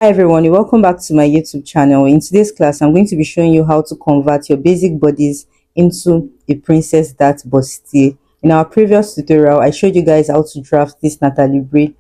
Hi everyone, welcome back to my YouTube channel. In today's class, I'm going to be showing you how to convert your basic bodies into a princess that bustier. In our previous tutorial, I showed you guys how to draft this Natalie Bray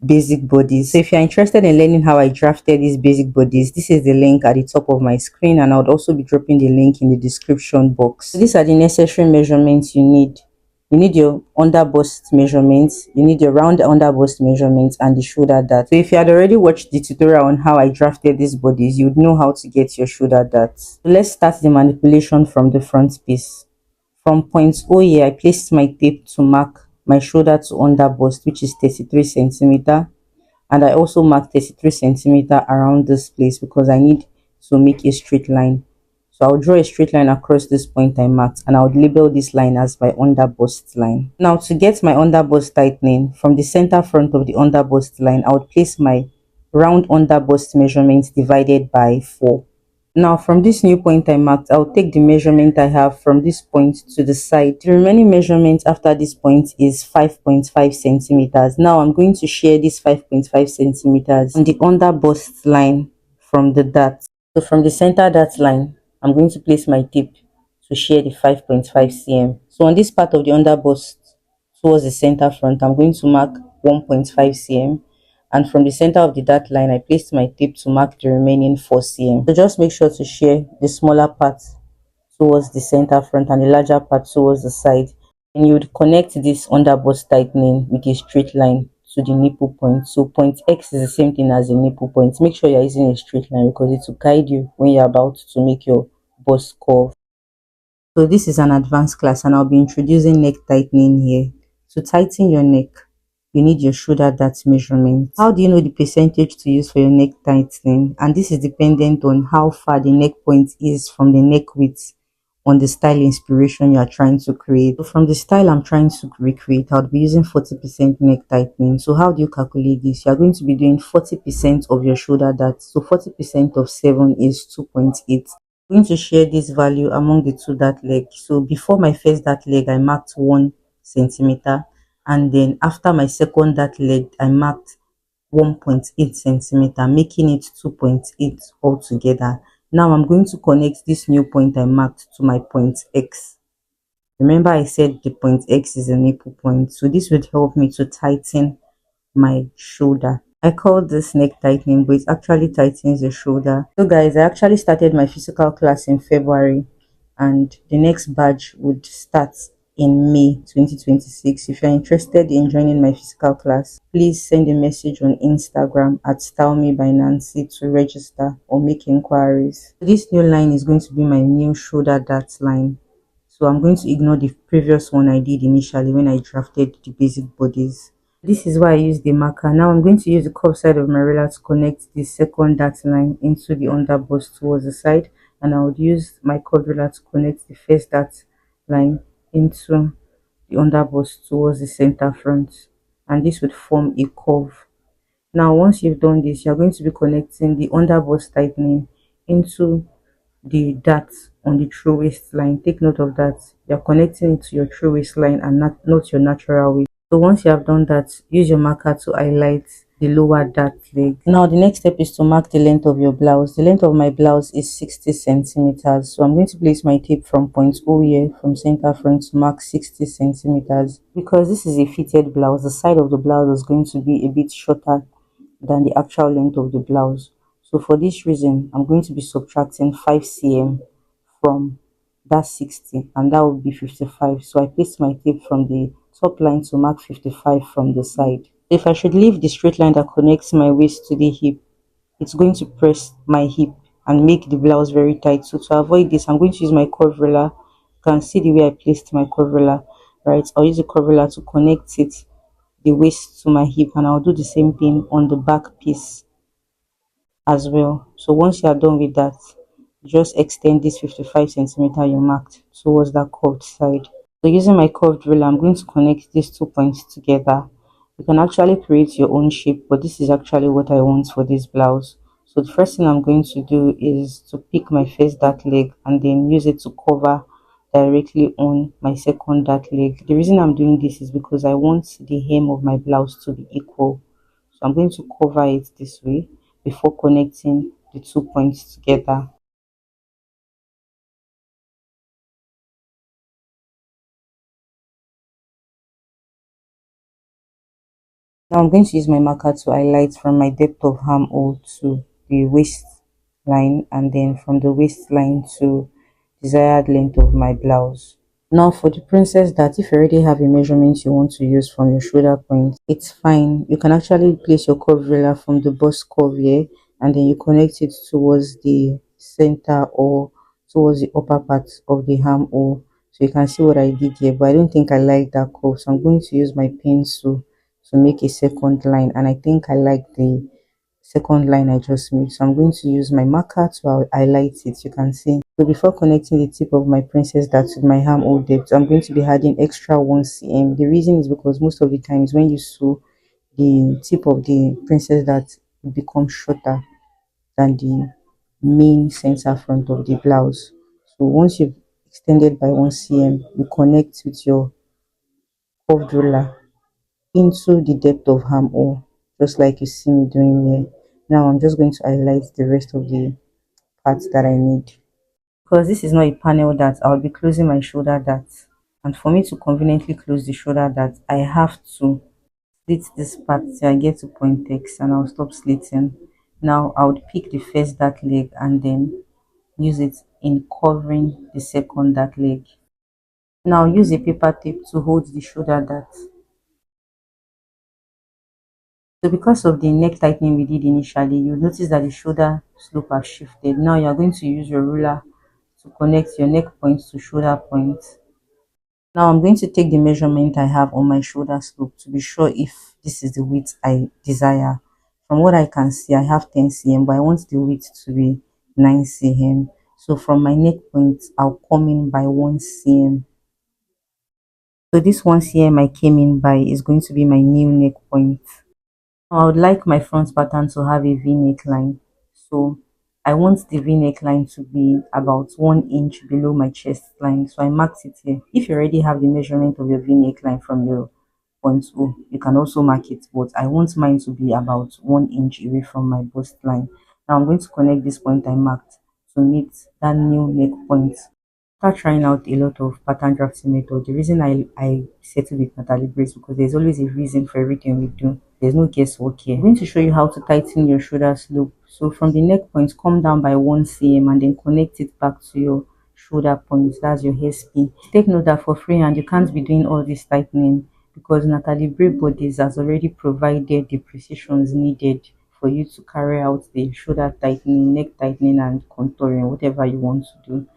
basic bodies. So if you're interested in learning how I drafted these basic bodies, this is the link at the top of my screen, and I would also be dropping the link in the description box. So these are the necessary measurements you need. You need your under bust measurements, you need your round under bust measurements, and the shoulder dart. So if you had already watched the tutorial on how I drafted these bodies, you would know how to get your shoulder dart. So let's start the manipulation from the front piece. From point O here, I placed my tape to mark my shoulder to under bust, which is 33 centimeter, and I also marked 33 centimeter around this place because I need to make a straight line. So I'll draw a straight line across this point I marked, and I would label this line as my under bust line. Now to get my under bust tightening, from the center front of the under bust line, I would place my round under bust measurement divided by 4. Now from this new point I marked, I'll take the measurement I have from this point to the side. The remaining measurement after this point is 5.5 centimeters. Now I'm going to share this 5.5 centimeters on the under bust line from the dart. So from the center dart line, I'm going to place my tip to share the 5.5 cm. So on this part of the under bust towards the center front, I'm going to mark 1.5 cm. And from the center of the dart line, I placed my tip to mark the remaining 4 cm. So just make sure to share the smaller part towards the center front and the larger part towards the side. And you would connect this under bust tightening with a straight line to the nipple point. So point X is the same thing as the nipple point. Make sure you're using a straight line because it will guide you when you're about to make your bust curve. So this is an advanced class, and I'll be introducing neck tightening here. To tighten your neck, you need your shoulder dart measurement. How do you know the percentage to use for your neck tightening? And this is dependent on how far the neck point is from the neck width on the style inspiration you are trying to create. So from the style I'm trying to recreate, I'll be using 40% neck tightening. So how do you calculate this? You are going to be doing 40% of your shoulder dart. So 40% of 7 is 2.8. I'm going to share this value among the two dart leg. So before my first dart leg, I marked 1 centimeter, and then after my second dart leg, I marked 1.8 centimeter, making it 2.8 altogether. Now I'm going to connect this new point I marked to my point X. Remember I said the point X is a nipple point, so this would help me to tighten my shoulder. I call this neck tightening, but it actually tightens the shoulder. So guys, I actually started my physical class in February, and the next batch would start in May 2026. If you're interested in joining my physical class, please send a message on Instagram at Stylemebynancy to register or make inquiries. This new line is going to be my new shoulder dart line. So I'm going to ignore the previous one I did initially when I drafted the basic bodies. This is why I use the marker. Now I'm going to use the curved side of my ruler to connect the second dart line into the under bust towards the side, and I would use my curved ruler to connect the first dart line into the under bust towards the center front, and this would form a curve. Now once you've done this, you're going to be connecting the under bust tightening into the dart on the true waistline. Take note of that. You're connecting it to your true waistline and not your natural waist. So once you have done that, use your marker to highlight the lower dart leg. Now the next step is to mark the length of your blouse. The length of my blouse is 60 centimeters. So I'm going to place my tape from point O here from center front to mark 60 centimeters. Because this is a fitted blouse, the side of the blouse is going to be a bit shorter than the actual length of the blouse. So for this reason, I'm going to be subtracting 5 cm from that 60, and that would be 55. So I placed my tape from the top line to mark 55 from the side. If I should leave the straight line that connects my waist to the hip, it's going to press my hip and make the blouse very tight. So to avoid this, I'm going to use my curve ruler. You can see the way I placed my curve ruler, right? I'll use the curve ruler to connect it, the waist to my hip, and I'll do the same thing on the back piece as well. So once you are done with that, just extend this 55 centimeter you marked towards that curved side. So using my curved ruler, I'm going to connect these 2 points together. You can actually create your own shape, but this is actually what I want for this blouse. So the first thing I'm going to do is to pick my first dart leg and then use it to cover directly on my second dart leg. The reason I'm doing this is because I want the hem of my blouse to be equal. So I'm going to cover it this way. before connecting the 2 points together. Now I'm going to use my marker to highlight from my depth of armhole to the waistline, and then from the waistline to desired length of my blouse. Now for the princess that, if you already have a measurement you want to use from your shoulder point, it's fine. You can actually place your curve ruler from the bust curve here, and then you connect it towards the center or towards the upper part of the armhole. So you can see what I did here, but I don't think I like that curve. So I'm going to use my pencil to make a second line, and I think I like the second line I just made. So I'm going to use my marker to highlight it. You can see. So before connecting the tip of my princess dart with my armhole depth, I'm going to be adding extra 1 cm. The reason is because most of the times when you sew, the tip of the princess dart will become shorter than the main center front of the blouse. So once you've extended by 1 cm, you connect with your curved ruler into the depth of armhole, just like you see me doing here. Now I'm just going to highlight the rest of the parts that I need. Because this is not a panel that I'll be closing my shoulder dart. And for me to conveniently close the shoulder dart, I have to slit this part till I get to point X, and I'll stop slitting. Now I would pick the first dart leg and then use it in covering the second dart leg. Now use a paper tape to hold the shoulder dart. So because of the neck tightening we did initially, you notice that the shoulder slope has shifted. Now you are going to use your ruler to connect your neck point to shoulder point. Now I'm going to take the measurement I have on my shoulder slope to be sure if this is the width I desire. From what I can see, I have 10 cm, but I want the width to be 9 cm. So from my neck point, I'll come in by 1 cm. So this 1 cm I came in by is going to be my new neck point. I would like my front pattern to have a V neckline. So I want the V neckline to be about 1 inch below my chest line. So I marked it here. If you already have the measurement of your V neckline from your point O, you can also mark it. But I want mine to be about 1 inch away from my bust line. Now I'm going to connect this point I marked to meet that new neck point. After trying out a lot of pattern drafting method, the reason I settled with Natalie Grace because there's always a reason for everything we do. There's no guesswork here. I'm going to show you how to tighten your shoulder slope. So from the neck point, come down by 1 cm and then connect it back to your shoulder point. That's your hairpin. Take note that for freehand, you can't be doing all this tightening because Natalie Bray Bodies has already provided the precisions needed for you to carry out the shoulder tightening, neck tightening, and contouring, whatever you want to do.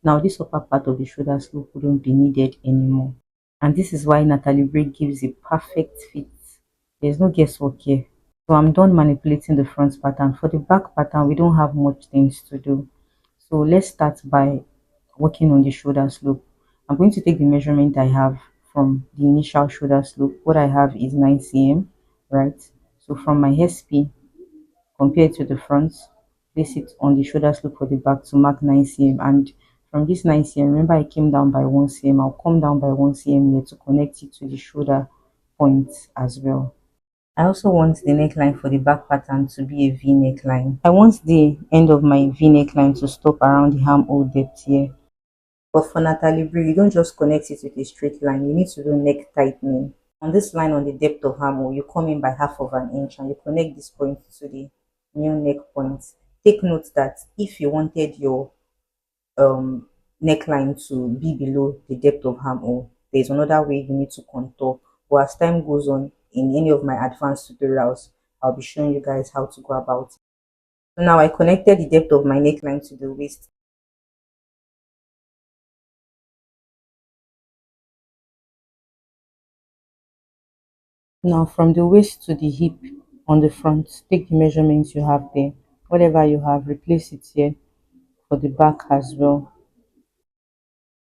Now this upper part of the shoulder slope wouldn't be needed anymore. And this is why Natalie Bray gives a perfect fit. There's no guesswork here. So I'm done manipulating the front pattern. For the back pattern, we don't have much things to do. So let's start by working on the shoulder slope. I'm going to take the measurement I have from the initial shoulder slope. What I have is 9 cm, right? So from my SP compared to the front, place it on the shoulder slope for the back to mark 9 cm. And from this 9 cm, remember I came down by 1 cm. I'll come down by 1 cm here to connect it to the shoulder point as well. I also want the neckline for the back pattern to be a V neckline. I want the end of my V neckline to stop around the armhole depth here. But for Natalie Bray, you don't just connect it with a straight line. You need to do neck tightening. On this line on the depth of armhole, you come in by half of an inch and you connect this point to the new neck point. Take note that if you wanted your um neckline to be below the depth of armhole, there's another way you need to contour. But as time goes on, in any of my advanced tutorials, I'll be showing you guys how to go about it. So now I connected the depth of my neckline to the waist. Now from the waist to the hip on the front, take the measurements you have there. Whatever you have, replace it here for the back as well.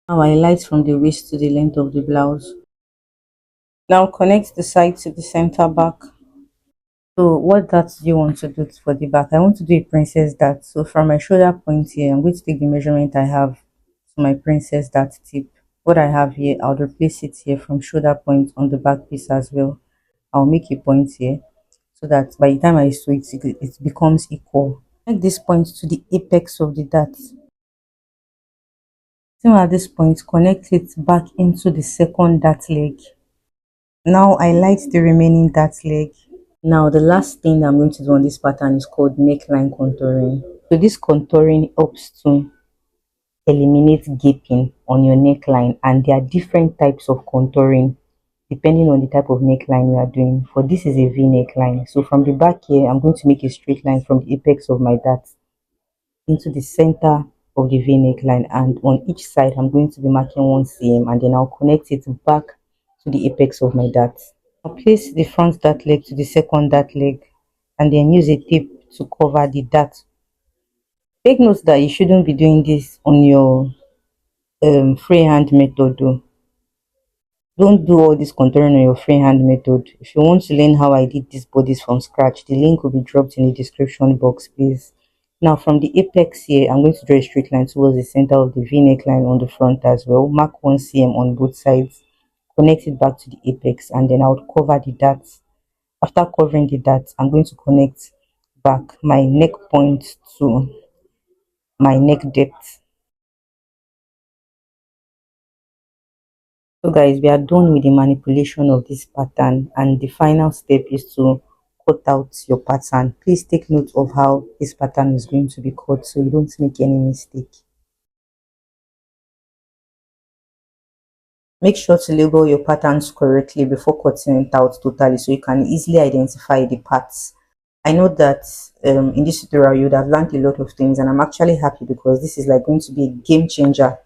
Now I highlight from the waist to the length of the blouse. Now connect the side to the center back. So what dart do you want to do for the back? I want to do a princess dart. So from my shoulder point here, I'm going to take the measurement I have to my princess dart tip. What I have here, I'll replace it here from shoulder point on the back piece as well. I'll make a point here so that by the time I sew it, it becomes equal. Make this point to the apex of the dart. Same at this point, connect it back into the second dart leg. Now I light the remaining dart leg. Now the last thing I'm going to do on this pattern is called neckline contouring. So this contouring helps to eliminate gaping on your neckline, and there are different types of contouring depending on the type of neckline you are doing. For this is a V neckline. So from the back here, I'm going to make a straight line from the apex of my dart into the center of the V neckline, and on each side I'm going to be marking 1 cm, and then I'll connect it back to the apex of my dart. I'll place the front dart leg to the second dart leg and then use a tape to cover the dart. Take note that you shouldn't be doing this on your freehand method though. Don't do all this contouring on your freehand method. If you want to learn how I did these bodies from scratch, the link will be dropped in the description box, please. Now from the apex here, I'm going to draw a straight line towards the center of the V neckline on the front as well. Mark 1 cm on both sides, connect it back to the apex, and then I would cover the dart. After covering the dart, I'm going to connect back my neck point to my neck depth. So guys, we are done with the manipulation of this pattern, and the final step is to cut out your pattern. Please take note of how this pattern is going to be cut so you don't make any mistake. Make sure to label your patterns correctly before cutting it out totally so you can easily identify the parts. I know that in this tutorial you would have learned a lot of things, and I'm actually happy because this is like going to be a game changer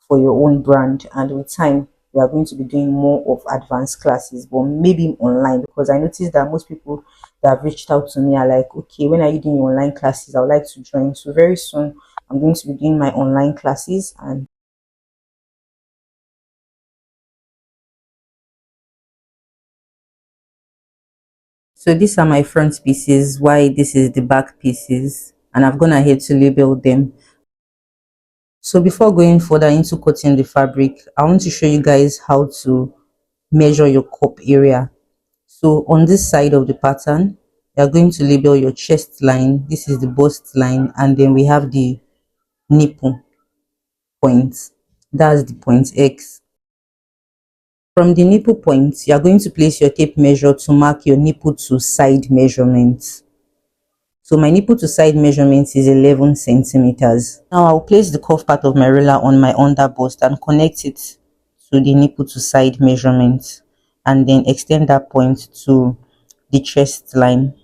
for your own brand, and with time we are going to be doing more of advanced classes, but maybe online, because I noticed that most people that have reached out to me are like, okay, when are you doing your online classes? I would like to join. So very soon I'm going to be doing my online classes. And so these are my front pieces, why this is the back pieces, and I've gone ahead to label them. So before going further into cutting the fabric, I want to show you guys how to measure your cup area. So on this side of the pattern, you're going to label your chest line. This is the bust line, and then we have the nipple point. That's the point X. From the nipple point, you're going to place your tape measure to mark your nipple to side measurement. So my nipple to side measurement is 11 centimeters. Now I'll place the cuff part of my ruler on my under bust and connect it to the nipple to side measurement, and then extend that point to the chest line.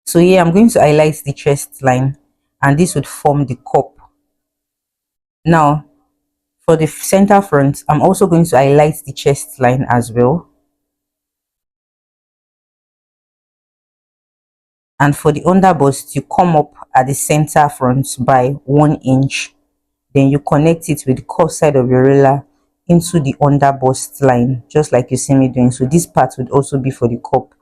So here I'm going to highlight the chest line, and this would form the cup. Now for the center front, I'm also going to highlight the chest line as well. And for the under bust, you come up at the center front by 1 inch. Then you connect it with the cuff side of your ruler into the under bust line, just like you see me doing. So this part would also be for the cup.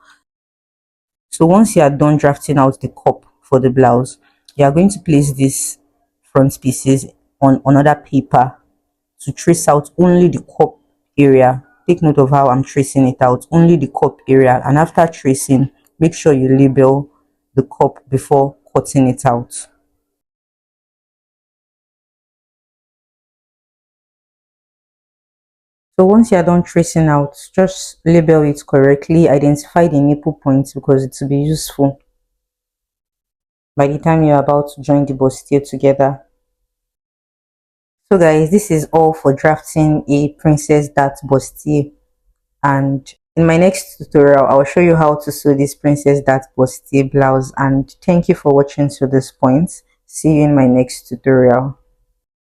So once you are done drafting out the cup for the blouse, you are going to place these front pieces on another paper to trace out only the cup area. Take note of how I'm tracing it out, only the cup area, and after tracing, make sure you label the cup before cutting it out. So once you're done tracing out, just label it correctly, identify the nipple points because it will be useful by the time you're about to join the bustier together. So guys, this is all for drafting a princess dart bustier, and in my next tutorial I'll show you how to sew this princess dart bustier blouse. And thank you for watching to this point. See you in my next tutorial.